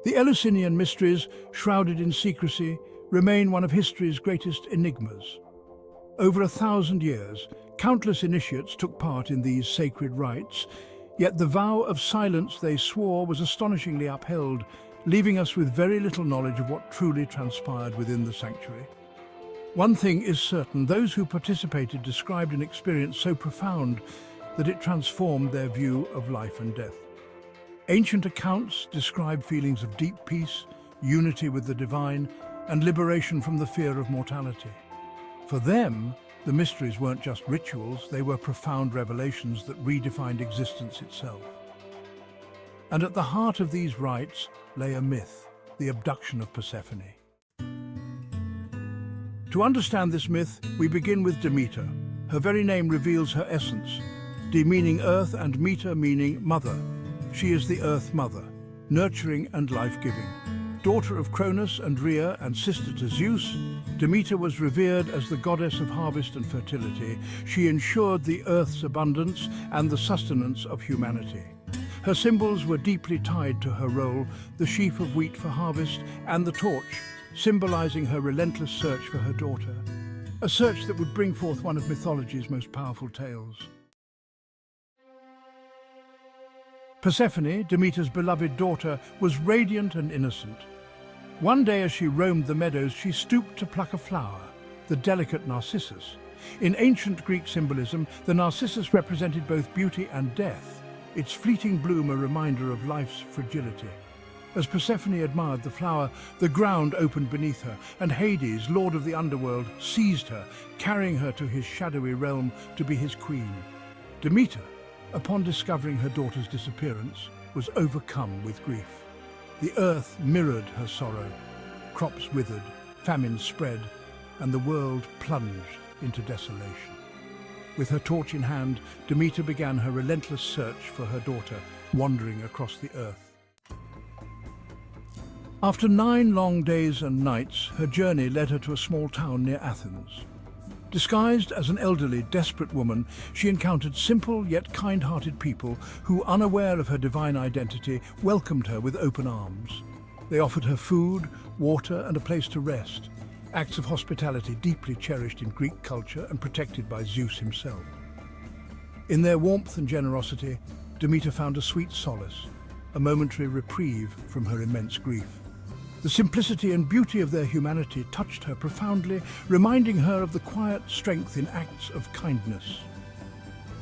The Eleusinian Mysteries, shrouded in secrecy, remain one of history's greatest enigmas. Over 1,000 years, countless initiates took part in these sacred rites, yet the vow of silence they swore was astonishingly upheld, leaving us with very little knowledge of what truly transpired within the sanctuary. One thing is certain: those who participated described an experience so profound that it transformed their view of life and death. Ancient accounts describe feelings of deep peace, unity with the divine, and liberation from the fear of mortality. For them, the mysteries weren't just rituals, they were profound revelations that redefined existence itself. And at the heart of these rites lay a myth, the abduction of Persephone. To understand this myth, we begin with Demeter. Her very name reveals her essence. De meaning earth and meter meaning mother. She is the Earth Mother, nurturing and life-giving. Daughter of Cronus and Rhea and sister to Zeus, Demeter was revered as the goddess of harvest and fertility. She ensured the earth's abundance and the sustenance of humanity. Her symbols were deeply tied to her role: the sheaf of wheat for harvest and the torch, symbolizing her relentless search for her daughter. A search that would bring forth one of mythology's most powerful tales. Persephone, Demeter's beloved daughter, was radiant and innocent. One day as she roamed the meadows, she stooped to pluck a flower, the delicate narcissus. In ancient Greek symbolism, the narcissus represented both beauty and death, its fleeting bloom a reminder of life's fragility. As Persephone admired the flower, the ground opened beneath her, and Hades, lord of the underworld, seized her, carrying her to his shadowy realm to be his queen. Demeter, upon discovering her daughter's disappearance, was overcome with grief. The earth mirrored her sorrow. Crops withered, famine spread, and the world plunged into desolation. With her torch in hand, Demeter began her relentless search for her daughter, wandering across the earth. After 9 long days and nights, her journey led her to a small town near Athens. Disguised as an elderly, desperate woman, she encountered simple yet kind-hearted people who, unaware of her divine identity, welcomed her with open arms. They offered her food, water, and a place to rest, acts of hospitality deeply cherished in Greek culture and protected by Zeus himself. In their warmth and generosity, Demeter found a sweet solace, a momentary reprieve from her immense grief. The simplicity and beauty of their humanity touched her profoundly, reminding her of the quiet strength in acts of kindness.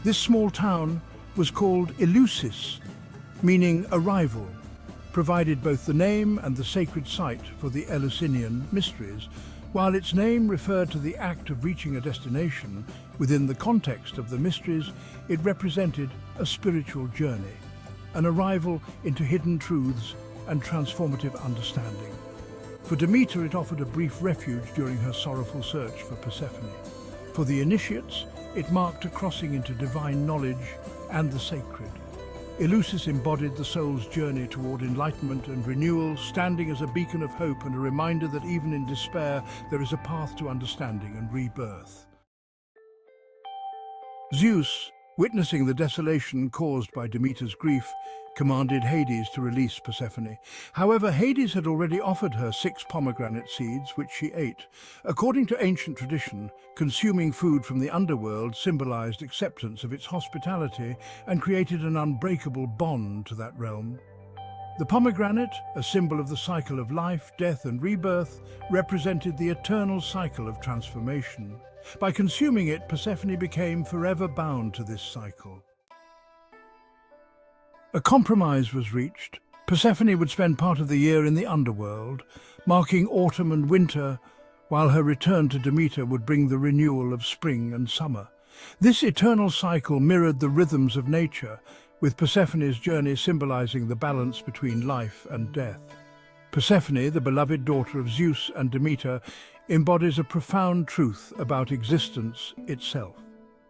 This small town was called Eleusis, meaning arrival, provided both the name and the sacred site for the Eleusinian Mysteries. While its name referred to the act of reaching a destination, within the context of the mysteries, it represented a spiritual journey, an arrival into hidden truths and transformative understanding. For Demeter, it offered a brief refuge during her sorrowful search for Persephone. For the initiates, it marked a crossing into divine knowledge and the sacred. Eleusis embodied the soul's journey toward enlightenment and renewal, standing as a beacon of hope and a reminder that even in despair, there is a path to understanding and rebirth. Zeus, witnessing the desolation caused by Demeter's grief, commanded Hades to release Persephone. However, Hades had already offered her 6 pomegranate seeds, which she ate. According to ancient tradition, consuming food from the underworld symbolized acceptance of its hospitality and created an unbreakable bond to that realm. The pomegranate, a symbol of the cycle of life, death, and rebirth, represented the eternal cycle of transformation. By consuming it, Persephone became forever bound to this cycle. A compromise was reached. Persephone would spend part of the year in the underworld, marking autumn and winter, while her return to Demeter would bring the renewal of spring and summer. This eternal cycle mirrored the rhythms of nature, with Persephone's journey symbolizing the balance between life and death. Persephone, the beloved daughter of Zeus and Demeter, embodies a profound truth about existence itself.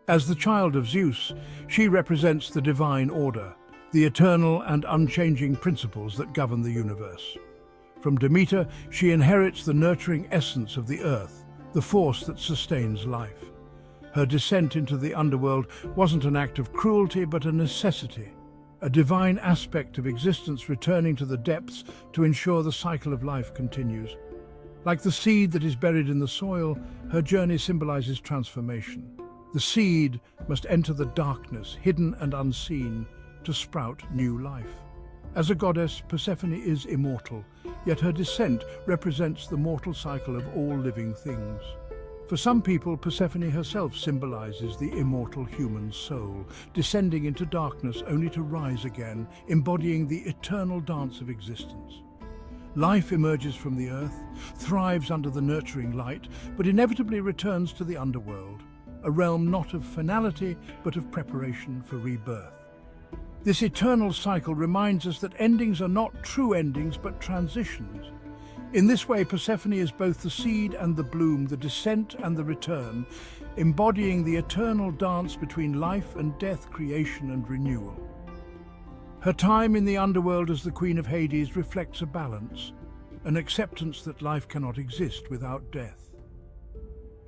As the child of Zeus, she represents the divine order, the eternal and unchanging principles that govern the universe. From Demeter, she inherits the nurturing essence of the earth, the force that sustains life. Her descent into the underworld wasn't an act of cruelty, but a necessity. a divine aspect of existence returning to the depths to ensure the cycle of life continues. Like the seed that is buried in the soil, her journey symbolizes transformation. The seed must enter the darkness, hidden and unseen, to sprout new life. As a goddess, Persephone is immortal, yet her descent represents the mortal cycle of all living things. For some people, Persephone herself symbolizes the immortal human soul, descending into darkness only to rise again, embodying the eternal dance of existence. Life emerges from the earth, thrives under the nurturing light, but inevitably returns to the underworld, a realm not of finality, but of preparation for rebirth. This eternal cycle reminds us that endings are not true endings, but transitions. In this way, Persephone is both the seed and the bloom, the descent and the return, embodying the eternal dance between life and death, creation and renewal. Her time in the underworld as the Queen of Hades reflects a balance, an acceptance that life cannot exist without death.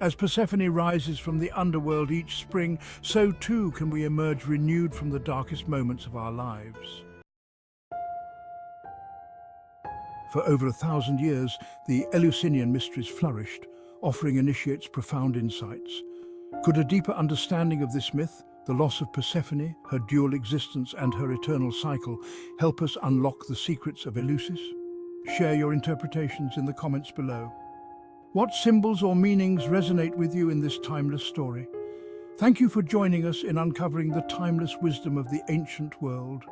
As Persephone rises from the underworld each spring, so too can we emerge renewed from the darkest moments of our lives. For over 1,000 years, the Eleusinian Mysteries flourished, offering initiates profound insights. Could a deeper understanding of this myth, the loss of Persephone, her dual existence and her eternal cycle, help us unlock the secrets of Eleusis? Share your interpretations in the comments below. What symbols or meanings resonate with you in this timeless story? Thank you for joining us in uncovering the timeless wisdom of the ancient world.